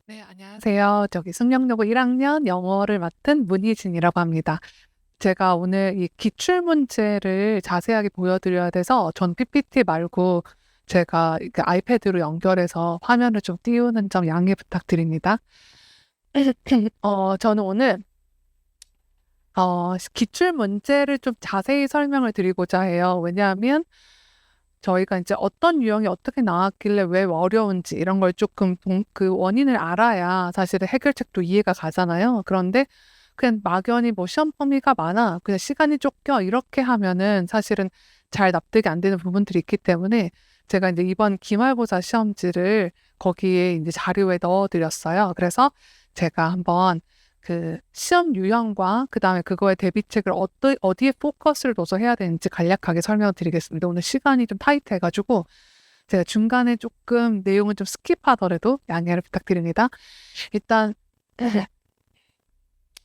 네, 안녕하세요. 저기 숙명여고 1학년 영어를 맡은 문희진이라고 합니다. 제가 오늘 이 기출 문제를 자세하게 보여드려야 돼서 전 PPT 말고 제가 이렇게 아이패드로 연결해서 화면을 좀 띄우는 점 양해 부탁드립니다. 저는 오늘 기출 문제를 좀 자세히 설명을 드리고자 해요. 왜냐하면 저희가 이제 어떤 유형이 어떻게 나왔길래 왜 어려운지 이런 걸 조금 그 원인을 알아야 사실은 해결책도 이해가 가잖아요. 그런데 그냥 막연히 뭐 시험 범위가 많아, 그냥 시간이 쫓겨 이렇게 하면은 사실은 잘 납득이 안 되는 부분들이 있기 때문에 제가 이제 이번 기말고사 시험지를 거기에 이제 자료에 넣어드렸어요. 그래서 제가 한번 그 시험 유형과 그다음에 그거의 대비책을 어디에 포커스를 둬서 해야 되는지 간략하게 설명을 드리겠습니다. 오늘 시간이 좀 타이트해가지고 제가 중간에 조금 내용을 좀 스킵하더라도 양해를 부탁드립니다. 일단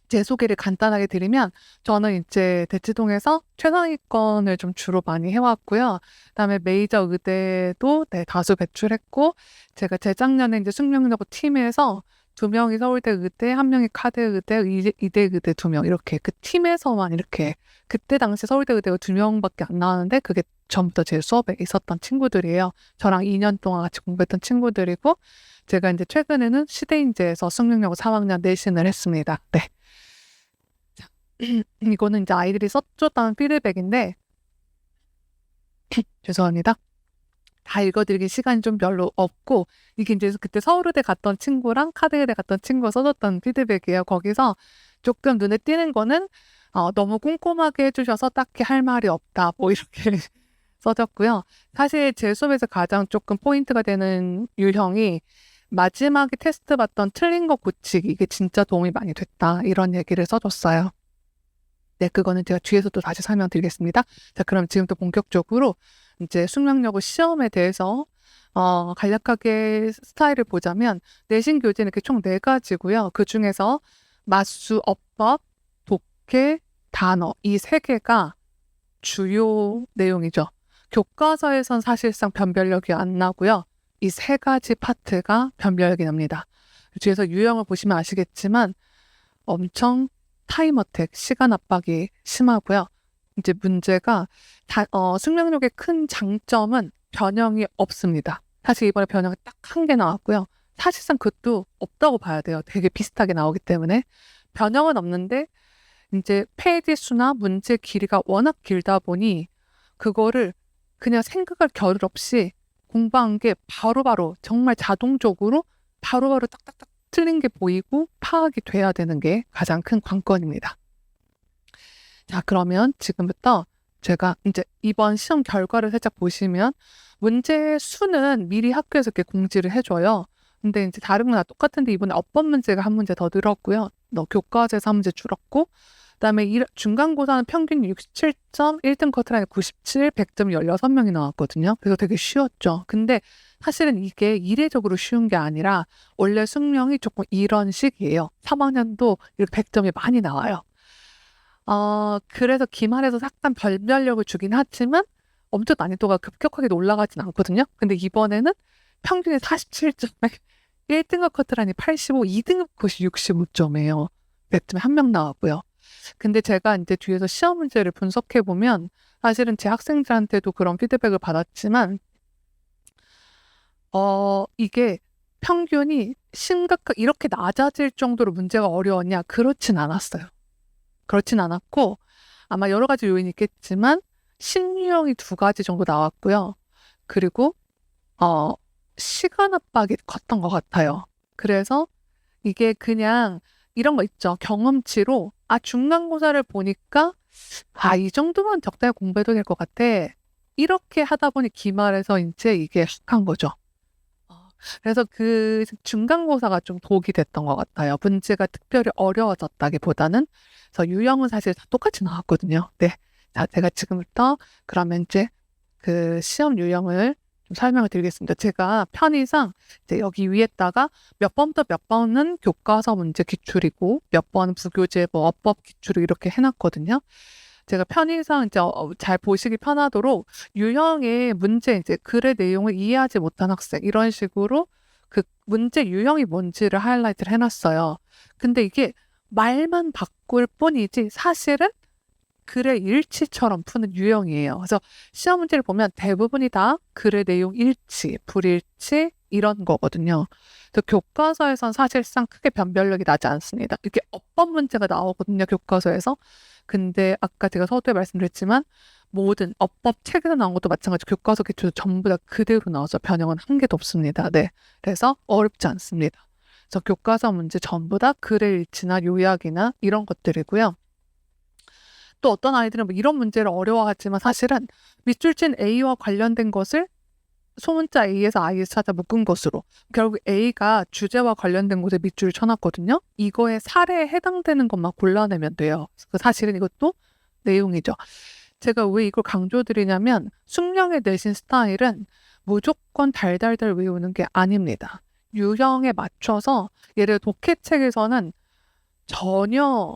제 소개를 간단하게 드리면 저는 이제 대치동에서 최상위권을 좀 주로 많이 해왔고요. 그다음에 메이저 의대도 다수 배출했고 제가 재작년에 이제 숙명여고 팀에서 2명이 서울대 의대, 1명이 카대 의대, 이대 의대 2명 이렇게 그 팀에서만 이렇게 그때 당시 서울대 의대가 2명밖에 안 나왔는데 그게 전부터 제 수업에 있었던 친구들이에요. 저랑 2년 동안 같이 공부했던 친구들이고 제가 이제 최근에는 시대인재에서 숙명여고 3학년 내신을 했습니다. 네. 이거는 이제 아이들이 써줬다는 피드백인데 죄송합니다. 다 읽어드리기 시간이 좀 별로 없고 이게 이제 그때 서울의대 갔던 친구랑 카드의대 갔던 친구가 써줬던 피드백이에요. 거기서 조금 눈에 띄는 거는 너무 꼼꼼하게 해주셔서 딱히 할 말이 없다 뭐 이렇게 써졌고요. 사실 제 수업에서 가장 조금 포인트가 되는 유형이 마지막에 테스트 봤던 틀린 거 고치기 이게 진짜 도움이 많이 됐다 이런 얘기를 써줬어요. 네, 그거는 제가 뒤에서 또 다시 설명드리겠습니다. 자, 그럼 지금부터 본격적으로 이제 숙명여고 시험에 대해서 간략하게 스타일을 보자면 내신 교재는 이렇게 총 4가지고요. 그 중에서 맞수, 어법, 독해, 단어 이 3개가 주요 내용이죠. 교과서에선 사실상 변별력이 안 나고요. 이 3가지 파트가 변별력이 납니다. 뒤에서 유형을 보시면 아시겠지만 엄청 타임어택, 시간 압박이 심하고요. 이제 문제가 숙명력의 큰 장점은 변형이 없습니다. 사실 이번에 변형이 딱 1개 나왔고요. 사실상 그것도 없다고 봐야 돼요. 되게 비슷하게 나오기 때문에. 변형은 없는데 이제 페이지 수나 문제 길이가 워낙 길다 보니 그거를 그냥 생각할 겨를 없이 공부한 게 바로바로 정말 자동적으로 바로바로 딱딱딱 틀린 게 보이고 파악이 돼야 되는 게 가장 큰 관건입니다. 자, 그러면 지금부터 제가 이제 이번 시험 결과를 살짝 보시면 문제 수는 미리 학교에서 이렇게 공지를 해줘요. 근데 이제 다른 건 다 똑같은데 이번에 어법 문제가 한 문제 더 늘었고요. 교과서에서 한 문제 줄었고 그다음에 중간고사는 평균 67점, 1등 커트라인 97, 100점 16명이 나왔거든요. 그래서 되게 쉬웠죠. 근데 사실은 이게 이례적으로 쉬운 게 아니라 원래 숙명이 조금 이런 식이에요. 3학년도 이렇게 100점이 많이 나와요. 그래서 기말에서 약간 변별력을 주긴 하지만 엄청 난이도가 급격하게 올라가진 않거든요. 근데 이번에는 평균이 47점에 1등급 커트라인이 85, 2등급 컷이 65점이에요. 100점에 1명 나왔고요. 근데 제가 이제 뒤에서 시험 문제를 분석해 보면 사실은 제 학생들한테도 그런 피드백을 받았지만 이게 평균이 이렇게 낮아질 정도로 문제가 어려웠냐? 그렇진 않았어요. 그렇진 않았고 아마 여러 가지 요인이 있겠지만 신유형이 2가지 정도 나왔고요. 그리고 시간 압박이 컸던 것 같아요. 그래서 이게 그냥 이런 거 있죠. 경험치로 중간고사를 보니까 이 정도만 적당히 공부해도 될 것 같아. 이렇게 하다 보니 기말에서 이제 이게 한 거죠. 그래서 그 중간고사가 좀 독이 됐던 것 같아요. 문제가 특별히 어려워졌다기보다는. 그래서 유형은 사실 다 똑같이 나왔거든요. 네. 자, 제가 지금부터 그러면 이제 그 시험 유형을 좀 설명을 드리겠습니다. 제가 편의상 이제 여기 위에다가 몇 번부터 몇 번은 교과서 문제 기출이고 몇 번은 부교재 뭐 어법 기출을 이렇게 해놨거든요. 제가 편의상 이제 잘 보시기 편하도록 유형의 문제 이제 글의 내용을 이해하지 못한 학생 이런 식으로 그 문제 유형이 뭔지를 하이라이트를 해놨어요. 근데 이게 말만 바꿀 뿐이지 사실은 글의 일치처럼 푸는 유형이에요. 그래서 시험 문제를 보면 대부분이 다 글의 내용 일치, 불일치 이런 거거든요. 그래서 교과서에선 사실상 크게 변별력이 나지 않습니다. 이렇게 어법 문제가 나오거든요, 교과서에서. 근데 아까 제가 서두에 말씀드렸지만 모든 어법 책에서 나온 것도 마찬가지 교과서 기초도 전부 다 그대로 나와서 변형은 한 개도 없습니다. 네. 그래서 어렵지 않습니다. 그래서 교과서 문제 전부 다 글의 일치나 요약이나 이런 것들이고요. 또 어떤 아이들은 뭐 이런 문제를 어려워하지만 사실은 밑줄친 A와 관련된 것을 소문자 A에서 I에서 찾아 묶은 것으로 결국 A가 주제와 관련된 곳에 밑줄을 쳐놨거든요. 이거에 사례에 해당되는 것만 골라내면 돼요. 사실은 이것도 내용이죠. 제가 왜 이걸 강조드리냐면 숙명의 내신 스타일은 무조건 달달달 외우는 게 아닙니다. 유형에 맞춰서 예를 들어 독해책에서는 전혀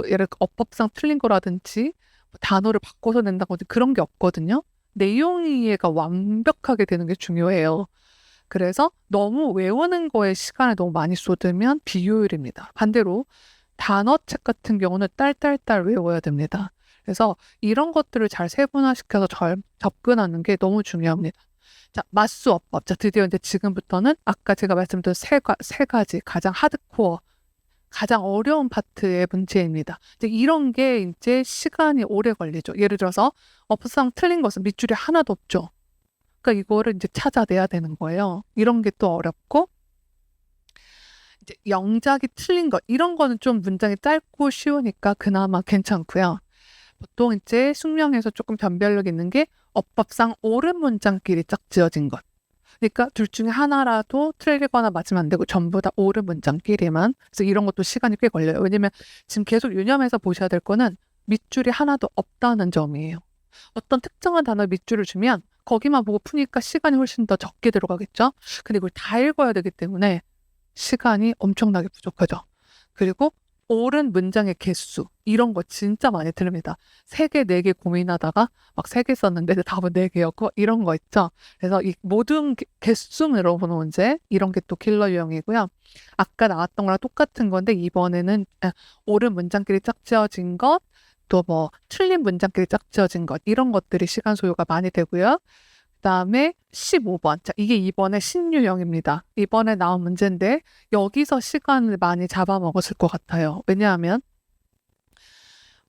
예를 들어 어법상 틀린 거라든지 단어를 바꿔서 낸다든지 그런 게 없거든요. 내용 이해가 완벽하게 되는 게 중요해요. 그래서 너무 외우는 거에 시간을 너무 많이 쏟으면 비효율입니다. 반대로 단어책 같은 경우는 딸딸딸 외워야 됩니다. 그래서 이런 것들을 잘 세분화시켜서 접근하는 게 너무 중요합니다. 자, 맞수어법. 자, 드디어 이제 지금부터는 아까 제가 말씀드린 세 가지 가장 하드코어 가장 어려운 파트의 문제입니다. 이제 이런 게 이제 시간이 오래 걸리죠. 예를 들어서 어법상 틀린 것은 밑줄이 하나도 없죠. 그러니까 이거를 이제 찾아내야 되는 거예요. 이런 게 또 어렵고 이제 영작이 틀린 것 이런 거는 좀 문장이 짧고 쉬우니까 그나마 괜찮고요. 보통 이제 숙명에서 조금 변별력 있는 게 어법상 옳은 문장끼리 짝지어진 것. 그러니까 둘 중에 하나라도 틀리거나 맞으면 안 되고 전부 다 옳은 문장끼리만. 그래서 이런 것도 시간이 꽤 걸려요. 왜냐면 지금 계속 유념해서 보셔야 될 거는 밑줄이 하나도 없다는 점이에요. 어떤 특정한 단어 밑줄을 주면 거기만 보고 푸니까 시간이 훨씬 더 적게 들어가겠죠. 근데 이걸 다 읽어야 되기 때문에 시간이 엄청나게 부족하죠. 그리고 옳은 문장의 개수 이런 거 진짜 많이 틀립니다. 3개, 4개 고민하다가 막 3개 썼는데 답은 4개였고 이런 거 있죠. 그래서 이 모든 개수로 보는 문제 이런 게 또 킬러 유형이고요. 아까 나왔던 거랑 똑같은 건데 이번에는 옳은 문장끼리 짝지어진 것, 또 뭐 틀린 문장끼리 짝지어진 것 이런 것들이 시간 소요가 많이 되고요. 그다음에 15번. 자, 이게 이번에 신유형입니다. 이번에 나온 문제인데 여기서 시간을 많이 잡아먹었을 것 같아요. 왜냐하면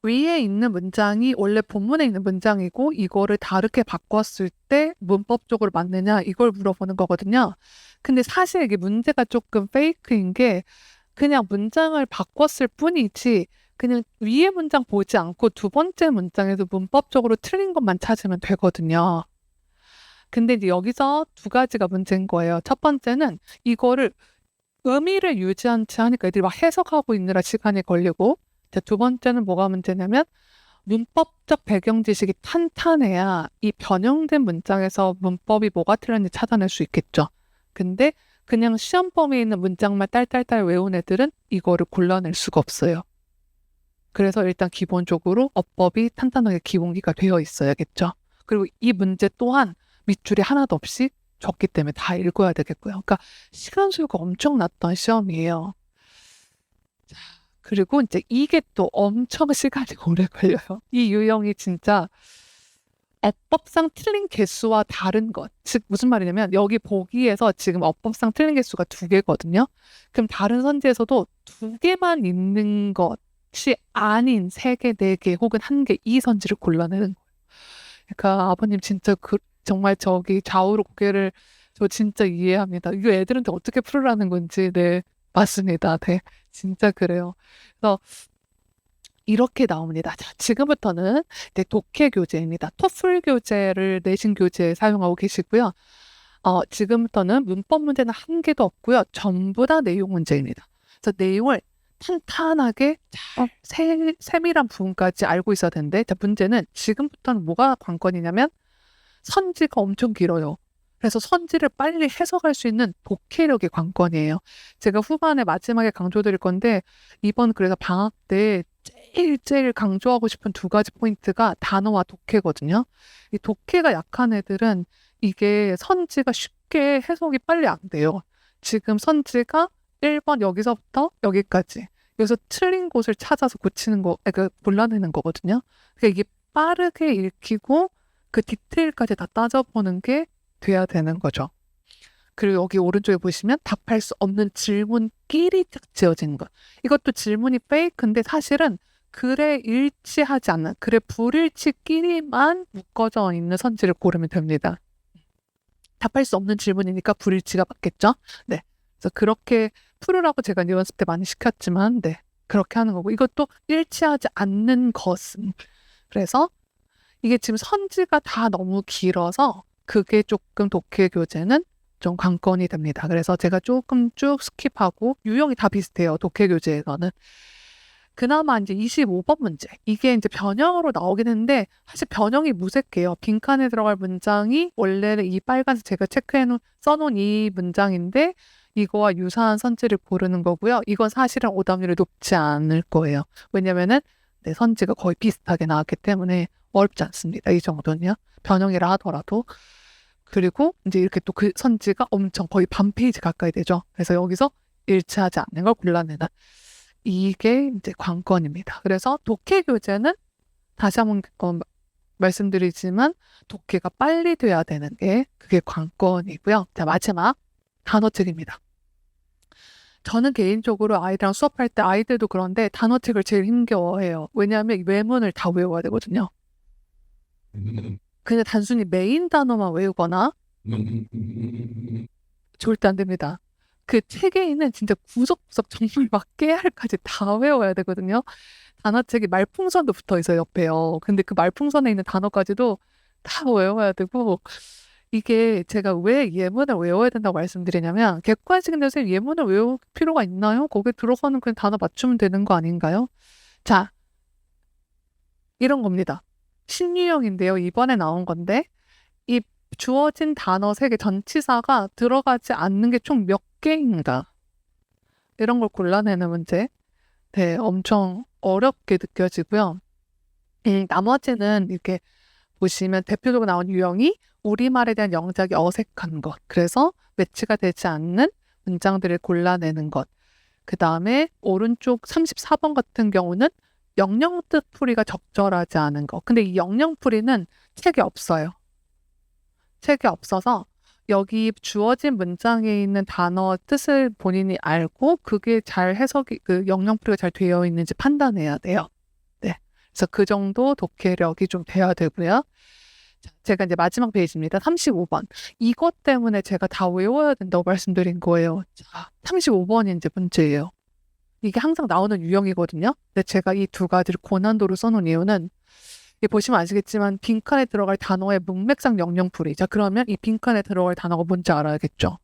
위에 있는 문장이 원래 본문에 있는 문장이고 이거를 다르게 바꿨을 때 문법적으로 맞느냐 이걸 물어보는 거거든요. 근데 사실 이게 문제가 조금 페이크인 게 그냥 문장을 바꿨을 뿐이지 그냥 위에 문장 보지 않고 두 번째 문장에도 문법적으로 틀린 것만 찾으면 되거든요. 근데 이제 여기서 두 가지가 문제인 거예요. 첫 번째는 이거를 의미를 유지한 채 하니까 애들이 막 해석하고 있느라 시간이 걸리고, 두 번째는 뭐가 문제냐면 문법적 배경 지식이 탄탄해야 이 변형된 문장에서 문법이 뭐가 틀렸는지 찾아낼 수 있겠죠. 근데 그냥 시험 범위에 있는 문장만 딸딸딸 외운 애들은 이거를 골라낼 수가 없어요. 그래서 일단 기본적으로 어법이 탄탄하게 기본기가 되어 있어야겠죠. 그리고 이 문제 또한 밑줄이 하나도 없이 적기 때문에 다 읽어야 되겠고요. 그러니까 시간 소요가 엄청났던 시험이에요. 자, 그리고 이제 이게 또 엄청 시간이 오래 걸려요. 이 유형이 진짜 어법상 틀린 개수와 다른 것. 즉 무슨 말이냐면 여기 보기에서 지금 어법상 틀린 개수가 2개거든요. 그럼 다른 선지에서도 2개만 있는 것이 아닌 3개, 4개 혹은 1개 이 선지를 골라내는 거예요. 그러니까 아버님 진짜 정말 저기 좌우로 고개를 저 진짜 이해합니다. 이거 애들한테 어떻게 풀으라는 건지. 네, 맞습니다. 네, 진짜 그래요. 그래서 이렇게 나옵니다. 자, 지금부터는 이제 독해 교재입니다. 토플 교재를 내신 교재에 사용하고 계시고요. 지금부터는 문법 문제는 한 개도 없고요. 전부 다 내용 문제입니다. 그래서 내용을 탄탄하게 잘 세밀한 부분까지 알고 있어야 되는데, 자, 문제는 지금부터는 뭐가 관건이냐면 선지가 엄청 길어요. 그래서 선지를 빨리 해석할 수 있는 독해력이 관건이에요. 제가 후반에 마지막에 강조드릴 건데 이번 그래서 방학 때 제일 강조하고 싶은 2가지 포인트가 단어와 독해거든요. 이 독해가 약한 애들은 이게 선지가 쉽게 해석이 빨리 안 돼요. 지금 선지가 1번 여기서부터 여기까지. 여기서 틀린 곳을 찾아서 고치는 거, 골라내는 거거든요. 그러니까 이게 빠르게 읽히고 그 디테일까지 다 따져보는 게 돼야 되는 거죠. 그리고 여기 오른쪽에 보시면 답할 수 없는 질문끼리 딱 지어진 것. 이것도 질문이 페이크인데 사실은 글에 일치하지 않는, 글의 불일치끼리만 묶어져 있는 선지를 고르면 됩니다. 답할 수 없는 질문이니까 불일치가 맞겠죠? 네. 그래서 그렇게 풀으라고 제가 연습 때 많이 시켰지만, 네. 그렇게 하는 거고. 이것도 일치하지 않는 것은. 그래서 이게 지금 선지가 다 너무 길어서 그게 조금 독해 교재는 좀 관건이 됩니다. 그래서 제가 조금 쭉 스킵하고 유형이 다 비슷해요. 독해 교재에서는. 그나마 이제 25번 문제. 이게 이제 변형으로 나오긴 했는데 사실 변형이 무색해요. 빈칸에 들어갈 문장이 원래는 이 빨간색 제가 써놓은 이 문장인데 이거와 유사한 선지를 고르는 거고요. 이건 사실은 오답률이 높지 않을 거예요. 왜냐면은 네, 선지가 거의 비슷하게 나왔기 때문에 어렵지 않습니다. 이 정도는요. 변형이라 하더라도. 그리고 이제 이렇게 또 그 선지가 엄청 거의 반 페이지 가까이 되죠. 그래서 여기서 일치하지 않는 걸 골라내는 이게 이제 관건입니다. 그래서 독해 교재는 다시 한번 말씀드리지만 독해가 빨리 돼야 되는 게 그게 관건이고요. 자, 마지막 단어책입니다. 저는 개인적으로 아이들이랑 수업할 때 아이들도 그런데 단어책을 제일 힘겨워해요. 왜냐하면 외문을 다 외워야 되거든요. 그냥 단순히 메인 단어만 외우거나 절대 안 됩니다. 그 책에 있는 진짜 구석구석 정말 막 깨알까지 다 외워야 되거든요. 단어책이 말풍선도 붙어 있어요, 옆에요. 근데 그 말풍선에 있는 단어까지도 다 외워야 되고, 이게 제가 왜 예문을 외워야 된다고 말씀드리냐면, 객관식인데 선생님 예문을 외울 필요가 있나요? 거기에 들어가는 그냥 단어 맞추면 되는 거 아닌가요? 자, 이런 겁니다. 신유형인데요. 이번에 나온 건데, 이 주어진 단어 3개 전치사가 들어가지 않는 게 총 몇 개인가? 이런 걸 골라내는 문제. 네, 엄청 어렵게 느껴지고요. 나머지는 이렇게 보시면 대표적으로 나온 유형이 우리말에 대한 영작이 어색한 것. 그래서 매치가 되지 않는 문장들을 골라내는 것. 그 다음에 오른쪽 34번 같은 경우는 영영뜻 풀이가 적절하지 않은 것. 근데 이 영영풀이는 책에 없어요. 책에 없어서 여기 주어진 문장에 있는 단어 뜻을 본인이 알고 그게 잘 해석이 그 영영풀이가 잘 되어 있는지 판단해야 돼요. 네. 그래서 그 정도 독해력이 좀 돼야 되고요. 자, 제가 이제 마지막 페이지입니다. 35번. 이것 때문에 제가 다 외워야 된다고 말씀드린 거예요. 자, 35번이 이제 문제예요. 이게 항상 나오는 유형이거든요. 근데 제가 이 두 가지를 고난도로 써놓은 이유는 이 보시면 아시겠지만 빈칸에 들어갈 단어의 문맥상 영영풀이. 자, 그러면 이 빈칸에 들어갈 단어가 뭔지 알아야겠죠.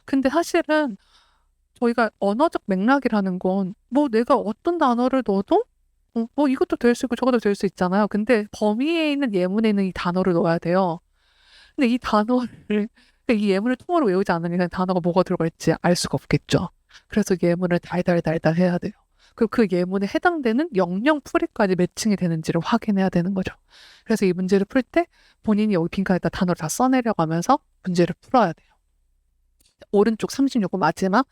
근데 사실은 저희가 언어적 맥락이라는 건 뭐 내가 어떤 단어를 넣어도 뭐 이것도 될 수 있고 저것도 될 수 있잖아요. 근데 범위에 있는 예문에 있는 이 단어를 넣어야 돼요. 근데 이 단어를 이 예문을 통으로 외우지 않으면 단어가 뭐가 들어갈지 알 수가 없겠죠. 그래서 예문을 달달달달 해야 돼요. 그리고 그 예문에 해당되는 영영풀이까지 매칭이 되는지를 확인해야 되는 거죠. 그래서 이 문제를 풀 때 본인이 여기 빈칸에다 단어를 다 써내려가면서 문제를 풀어야 돼요. 오른쪽 36번 마지막.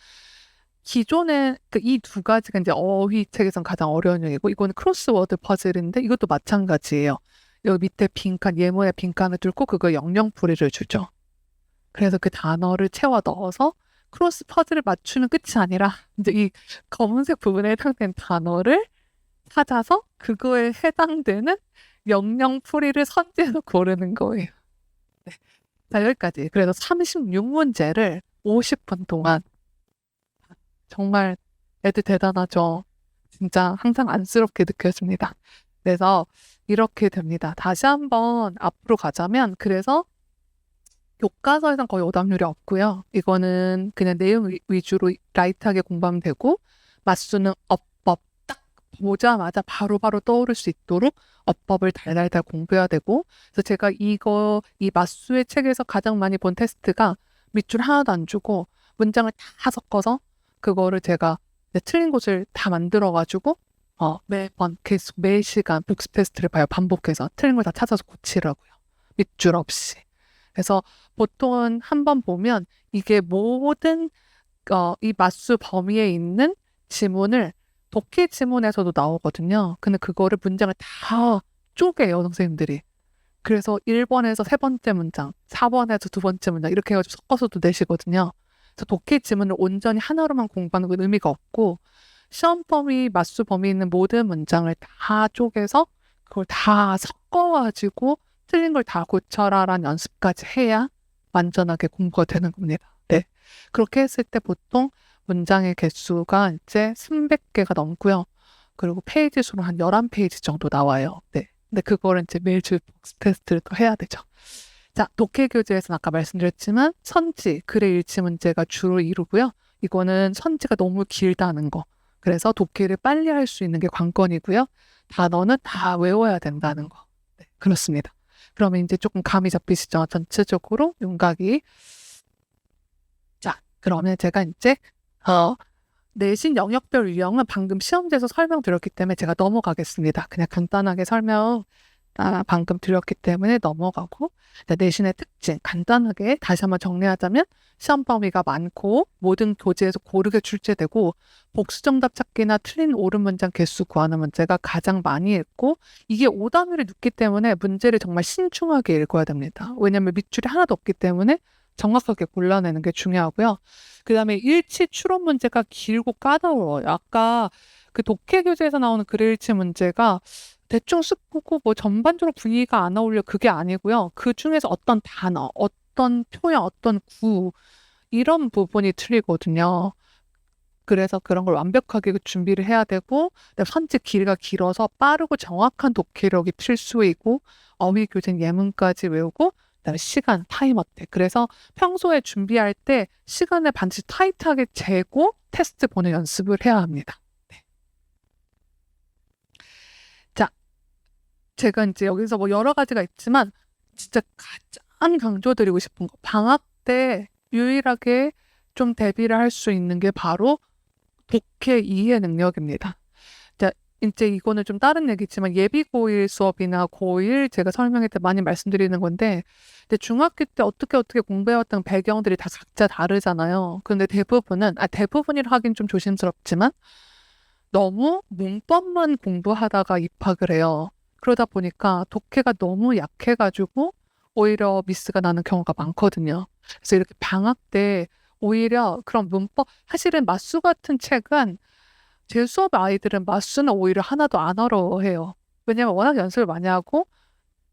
기존에 이 두 가지가 이제 어휘 책에선 가장 어려운 영이고 이거는 크로스워드 퍼즐인데 이것도 마찬가지예요. 여기 밑에 빈칸, 예문에 빈칸을 뚫고 그거 영영풀이를 주죠. 그래서 그 단어를 채워 넣어서 크로스 퍼즐을 맞추는 끝이 아니라 이제 이 검은색 부분에 해당되는 단어를 찾아서 그거에 해당되는 영영풀이를 선지해서 고르는 거예요. 네. 자, 여기까지. 그래서 36문제를 50분 동안 정말 애들 대단하죠. 진짜 항상 안쓰럽게 느껴집니다. 그래서 이렇게 됩니다. 다시 한번 앞으로 가자면 그래서 교과서에선 거의 오답률이 없고요. 이거는 그냥 내용 위주로 라이트하게 공부하면 되고 맞수는 어법 딱 보자마자 바로바로 떠오를 수 있도록 어법을 달달달 공부해야 되고 그래서 제가 이 맞수의 책에서 가장 많이 본 테스트가 밑줄 하나도 안 주고 문장을 다 섞어서 그거를 제가 틀린 곳을 다 만들어가지고 매번 계속 매시간 복습 테스트를 봐요. 반복해서 틀린 걸 다 찾아서 고치라고요. 밑줄 없이. 그래서 보통은 한번 보면 이게 모든 이 맞수 범위에 있는 지문을 독해 지문에서도 나오거든요. 근데 그거를 문장을 다 쪼개요, 선생님들이. 그래서 1번에서 세 번째 문장, 4번에서 두 번째 문장 이렇게 해가지고 섞어서도 내시거든요. 그래서 독해 지문을 온전히 하나로만 공부하는 건 의미가 없고 시험 범위, 맞수 범위 있는 모든 문장을 다 쪼개서 그걸 다 섞어가지고 틀린 걸 다 고쳐라라는 연습까지 해야 완전하게 공부가 되는 겁니다. 네. 그렇게 했을 때 보통 문장의 개수가 이제 300개가 넘고요. 그리고 페이지 수는 한 11페이지 정도 나와요. 네. 근데 그거를 이제 매일 주입복습 테스트를 또 해야 되죠. 자, 독해 교재에서는 아까 말씀드렸지만 선지, 글의 일치 문제가 주로 이루고요. 이거는 선지가 너무 길다는 거. 그래서 독해를 빨리 할 수 있는 게 관건이고요. 단어는 다 외워야 된다는 거. 네, 그렇습니다. 그러면 이제 조금 감이 잡히시죠? 전체적으로 윤곽이. 자, 그러면 제가 이제 내신 영역별 유형은 방금 시험지에서 설명드렸기 때문에 제가 넘어가겠습니다. 그냥 간단하게 설명 방금 드렸기 때문에 넘어가고 내신의 특징 간단하게 다시 한번 정리하자면 시험 범위가 많고 모든 교재에서 고르게 출제되고 복수정답 찾기나 틀린 옳은 문장 개수 구하는 문제가 가장 많이 있고 이게 오답률이 높기 때문에 문제를 정말 신중하게 읽어야 됩니다. 왜냐하면 밑줄이 하나도 없기 때문에 정확하게 골라내는 게 중요하고요. 그 다음에 일치 추론 문제가 길고 까다로워요. 아까 그 독해 교재에서 나오는 글일치 문제가 대충 쓱 보고 뭐 전반적으로 분위기가 안 어울려 그게 아니고요. 그 중에서 어떤 단어, 어떤 표현, 어떤 구 이런 부분이 틀리거든요. 그래서 그런 걸 완벽하게 준비를 해야 되고 선지 길이가 길어서 빠르고 정확한 독해력이 필수이고 어휘 교재 예문까지 외우고 그다음에 시간, 타임 어택. 그래서 평소에 준비할 때 시간을 반드시 타이트하게 재고 테스트 보는 연습을 해야 합니다. 네. 자, 제가 이제 여기서 뭐 여러 가지가 있지만 진짜 가장 강조드리고 싶은 거 방학 때 유일하게 좀 대비를 할 수 있는 게 바로 독해 이해 능력입니다. 자, 이제 이거는 좀 다른 얘기지만 예비 고1 수업이나 고1 제가 설명할 때 많이 말씀드리는 건데 근데 중학교 때 어떻게 공부해왔던 배경들이 다 각자 다르잖아요. 근데 대부분이라 하긴 좀 조심스럽지만 너무 문법만 공부하다가 입학을 해요. 그러다 보니까 독해가 너무 약해가지고 오히려 미스가 나는 경우가 많거든요. 그래서 이렇게 방학 때 오히려 그런 문법, 사실은 맞수 같은 책은 제 수업 아이들은 맞수는 오히려 하나도 안 어려워해요. 왜냐면 워낙 연습을 많이 하고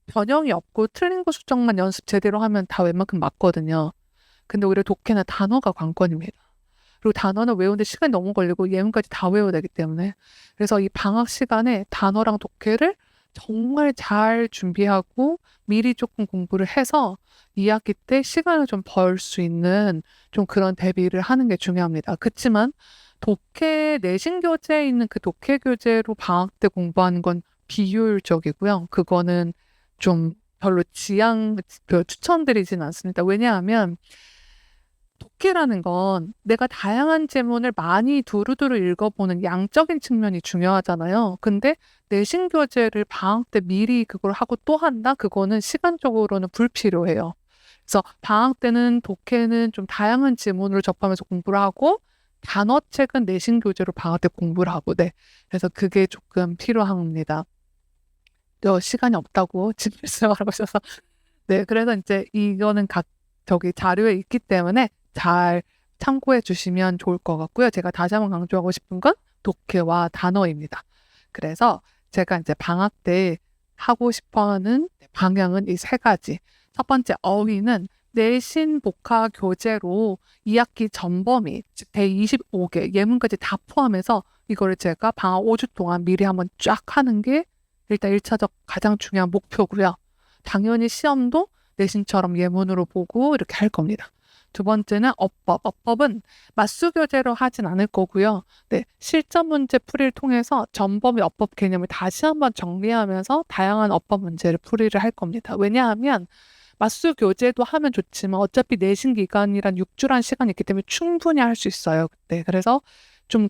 변형이 없고 틀린 거 수정만 연습 제대로 하면 다 웬만큼 맞거든요. 근데 오히려 독해는 단어가 관건입니다. 그리고 단어는 외우는데 시간이 너무 걸리고 예문까지 다 외워야 되기 때문에 그래서 이 방학 시간에 단어랑 독해를 정말 잘 준비하고 미리 조금 공부를 해서 2학기 때 시간을 좀 벌 수 있는 좀 그런 대비를 하는 게 중요합니다. 그렇지만 독해 내신 교재에 있는 그 독해 교재로 방학 때 공부하는 건 비효율적이고요. 그거는 좀 별로 추천드리진 않습니다. 왜냐하면 독해라는 건 내가 다양한 지문을 많이 두루두루 읽어보는 양적인 측면이 중요하잖아요. 근데 내신 교재를 방학 때 미리 그걸 하고 또 한다? 그거는 시간적으로는 불필요해요. 그래서 방학 때는 독해는 좀 다양한 지문으로 접하면서 공부를 하고 단어책은 내신 교재로 방학 때 공부를 하고 네. 그래서 그게 조금 필요합니다. 시간이 없다고 지금 말씀하고 있어서 네. 그래서 이제 이거는 자료에 있기 때문에 잘 참고해 주시면 좋을 것 같고요. 제가 다시 한번 강조하고 싶은 건 독해와 단어입니다. 그래서 제가 이제 방학 때 하고 싶어하는 방향은 이 세 가지. 첫 번째 어휘는 내신 복화 교재로 2학기 전범위, 즉 125개 예문까지 다 포함해서 이거를 제가 방학 5주 동안 미리 한번 쫙 하는 게 일단 1차적 가장 중요한 목표고요. 당연히 시험도 내신처럼 예문으로 보고 이렇게 할 겁니다. 두 번째는 어법. 어법은 맞수 교재로 하진 않을 거고요. 네, 실전 문제 풀이를 통해서 전범위 어법 개념을 다시 한번 정리하면서 다양한 어법 문제를 풀이를 할 겁니다. 왜냐하면 맞수 교재도 하면 좋지만 어차피 내신 기간이란 6주란 시간이 있기 때문에 충분히 할 수 있어요. 네, 그래서 좀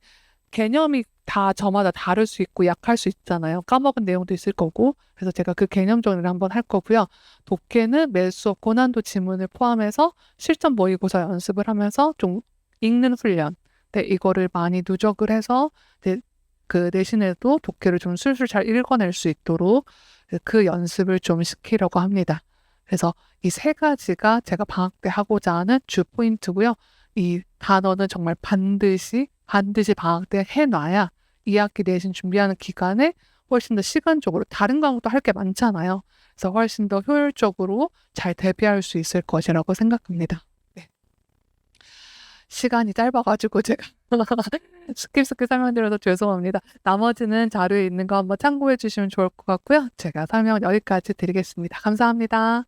개념이 다 저마다 다를 수 있고 약할 수 있잖아요. 까먹은 내용도 있을 거고. 그래서 제가 그 개념 정리를 한번 할 거고요. 독해는 매 수업 고난도 지문을 포함해서 실전 모의고사 연습을 하면서 좀 읽는 훈련. 네, 이거를 많이 누적을 해서 그 내신에도 독해를 좀 술술 잘 읽어낼 수 있도록 그 연습을 좀 시키려고 합니다. 그래서 이 세 가지가 제가 방학 때 하고자 하는 주 포인트고요. 이 단어는 정말 반드시 방학 때 해놔야 2학기 내신 준비하는 기간에 훨씬 더 시간적으로 다른 과목도 할 게 많잖아요. 그래서 훨씬 더 효율적으로 잘 대비할 수 있을 것이라고 생각합니다. 네. 시간이 짧아가지고 제가 스킵 설명드려서 죄송합니다. 나머지는 자료에 있는 거 한번 참고해 주시면 좋을 것 같고요. 제가 설명은 여기까지 드리겠습니다. 감사합니다.